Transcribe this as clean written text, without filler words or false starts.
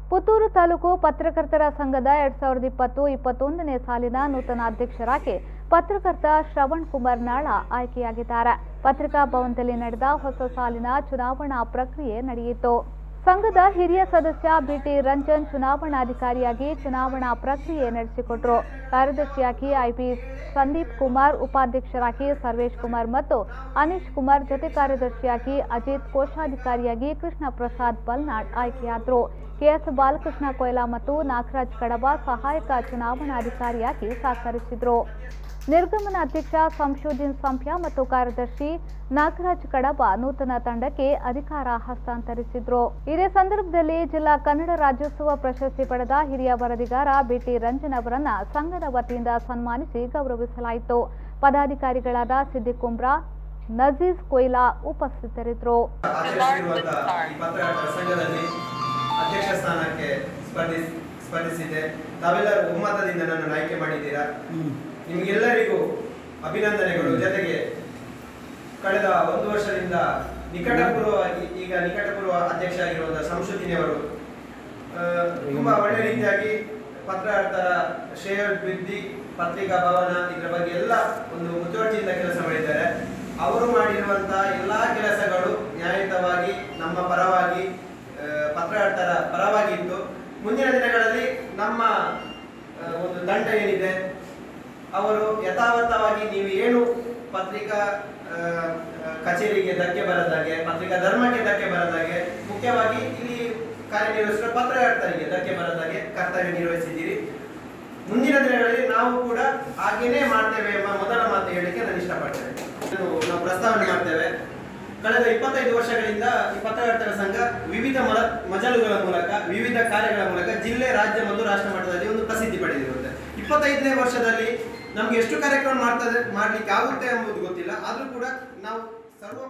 ಪುತ್ತೂರು ತಾಲೂಕು ಪತ್ರಕರ್ತರ ಸಂಘದ 2020-21ನೇ ಸಾಲಿನ ನೂತನ ಅಧ್ಯಕ್ಷರಾಗಿ ಪತ್ರಕರ್ತ ಶ್ರವಣ್ ಕುಮಾರ್ ನಾಳ ಆಯ್ಕೆಯಾಗಿದ್ದಾರೆ. ಪತ್ರಿಕಾ ಭವನದಲ್ಲಿ ನಡೆದ ಹೊಸ ಸಾಲಿನ ಚುನಾವಣಾ ಪ್ರಕ್ರಿಯೆ ನಡೆಯಿತು. ಸಂಘದ ಹಿರಿಯ ಸದಸ್ಯ ಬಿಟಿ ರಂಜನ್ ಚುನಾವಣಾಧಿಕಾರಿಯಾಗಿ ಚುನಾವಣಾ ಪ್ರಕ್ರಿಯೆ ನಡೆಸಿಕೊಟ್ಟರು. ಕಾರ್ಯದರ್ಶಿಯಾಗಿ ಐಪಿ ಸಂದೀಪ್ ಕುಮಾರ್, ಉಪಾಧ್ಯಕ್ಷರಾಗಿ ಸರ್ವೇಶ್ ಕುಮಾರ್ ಮತ್ತು ಅನೀಶ್ ಕುಮಾರ್, ಜೊತೆ ಕಾರ್ಯದರ್ಶಿಯಾಗಿ ಅಜಿತ್, ಕೋಶಾಧಿಕಾರಿಯಾಗಿ ಕೃಷ್ಣ ಪ್ರಸಾದ್ ಬಲ್ನಾಡ್ ಆಯ್ಕೆಯಾದರು. ಕೆಎಸ್ ಬಾಲಕೃಷ್ಣ ಕೊಯ್ಲಾ ಮತ್ತು ನಾಗರಾಜ್ ಕಡಬ ಸಹಾಯಕ ಚುನಾವಣಾಧಿಕಾರಿಯಾಗಿ ಸಹಕರಿಸಿದರು. ನಿರ್ಗಮನ ಅಧ್ಯಕ್ಷ ಸಂಶುದ್ದೀನ್ ಸಂಪ್ಯ ಮತ್ತು ಕಾರ್ಯದರ್ಶಿ ನಾಗರಾಜ್ ಕಡಬ ನೂತನ ತಂಡಕ್ಕೆ ಅಧಿಕಾರ ಹಸ್ತಾಂತರಿಸಿದರು. ಇದೇ ಸಂದರ್ಭದಲ್ಲಿ ಜಿಲ್ಲಾ ಕನ್ನಡ ರಾಜ್ಯೋತ್ಸವ ಪ್ರಶಸ್ತಿ ಪಡೆದ ಹಿರಿಯ ವರದಿಗಾರ ಬಿಟಿ ರಂಜನ್ ಅವರನ್ನ ಸಂಘದ ವತಿಯಿಂದ ಸನ್ಮಾನಿಸಿ ಗೌರವಿಸಲಾಯಿತು. ಪದಾಧಿಕಾರಿಗಳಾದ ಸಿದ್ದಿಕ್ ಕುಂಬ್ರಾ, ನಜೀಜ್ ಕೊಯ್ಲಾ ಉಪಸ್ಥಿತರಿದ್ದರು. ಅಧ್ಯಕ್ಷ ಸ್ಥಾನಕ್ಕೆ ಸ್ಪರ್ಧಿಸಿದೆ. ತಾವೆಲ್ಲರೂ ಒಮ್ಮತದಿಂದ ನನ್ನನ್ನು ಆಯ್ಕೆ ಮಾಡಿದ್ದೀರಾ. ನಿಮಗೆಲ್ಲರಿಗೂ ಅಭಿನಂದನೆಗಳು. ಜೊತೆಗೆ ಕಳೆದ 1 ವರ್ಷದಿಂದ ನಿಕಟಪೂರ್ವ ಅಧ್ಯಕ್ಷ ಆಗಿರುವ ಸಂಶುದ್ದೀನ್ ಅವರು ತುಂಬಾ ಒಳ್ಳೆ ರೀತಿಯಾಗಿ ಪತ್ರಕರ್ತರ ಶ್ರೇಯೋಭಿವೃದ್ಧಿ, ಪತ್ರಿಕಾ ಭವನ ಇದರ ಬಗ್ಗೆ ಎಲ್ಲ ಒಂದು ಮುತುವರ್ಜಿಯಿಂದ ಕೆಲಸ ಮಾಡಿದ್ದಾರೆ. ಅವರು ಮಾಡಿರುವಂತಹ ಎಲ್ಲಾ ಕೆಲಸಗಳು ನ್ಯಾಯಯುತವಾಗಿ ನಮ್ಮ ಪರವಾಗಿ, ಪತ್ರಕರ್ತರ ಪರವಾಗಿತ್ತು. ಮುಂದಿನ ದಿನಗಳಲ್ಲಿ ನಮ್ಮ ಒಂದು ತಂಡ ಏನಿದೆ ಅವರು ಯಥಾವತ್ತವಾಗಿ ನೀವು ಏನು ಪತ್ರಿಕಾ ಕಚೇರಿಗೆ ಧಕ್ಕೆ ಬರದಾಗೆ, ಪತ್ರಿಕಾ ಧರ್ಮಕ್ಕೆ ಧಕ್ಕೆ ಬರದಾಗೆ, ಮುಖ್ಯವಾಗಿ ಇಲ್ಲಿ ಕಾರ್ಯನಿರ್ವಹಿಸುವ ಪತ್ರಕರ್ತರಿಗೆ ಧಕ್ಕೆ ಬರದಾಗೆ ಕರ್ತವ್ಯ ನಿರ್ವಹಿಸಿದ್ದೀರಿ. ಮುಂದಿನ ದಿನಗಳಲ್ಲಿ ನಾವು ಕೂಡ ಹಾಗೇನೇ ಮಾಡ್ತೇವೆ ಎಂಬ ಮೊದಲ ಮಾತು ಹೇಳಿಕೆ ನಾನು ಇಷ್ಟಪಡ್ತೇನೆ. ನಾವು ಪ್ರಸ್ತಾವನೆ ಮಾಡ್ತೇವೆ. ಕಳೆದ 25 ವರ್ಷಗಳಿಂದ ಈ ಪತ್ರಕರ್ತರ ಸಂಘ ವಿವಿಧ ಮಜಲುಗಳ ಮೂಲಕ, ವಿವಿಧ ಕಾರ್ಯಗಳ ಮೂಲಕ ಜಿಲ್ಲೆ, ರಾಜ್ಯ ಮತ್ತು ರಾಷ್ಟ್ರ ಮಟ್ಟದಲ್ಲಿ ಒಂದು ಪ್ರಸಿದ್ಧಿ ಪಡೆದಿರುತ್ತೆ. 25ನೇ ವರ್ಷದಲ್ಲಿ ನಮ್ಗೆ ಎಷ್ಟು ಕಾರ್ಯಕ್ರಮ ಮಾಡ್ಲಿಕ್ಕೆ ಆಗುತ್ತೆ ಎಂಬುದು ಗೊತ್ತಿಲ್ಲ. ಆದ್ರೂ ಕೂಡ ನಾವು ಸರ್ವ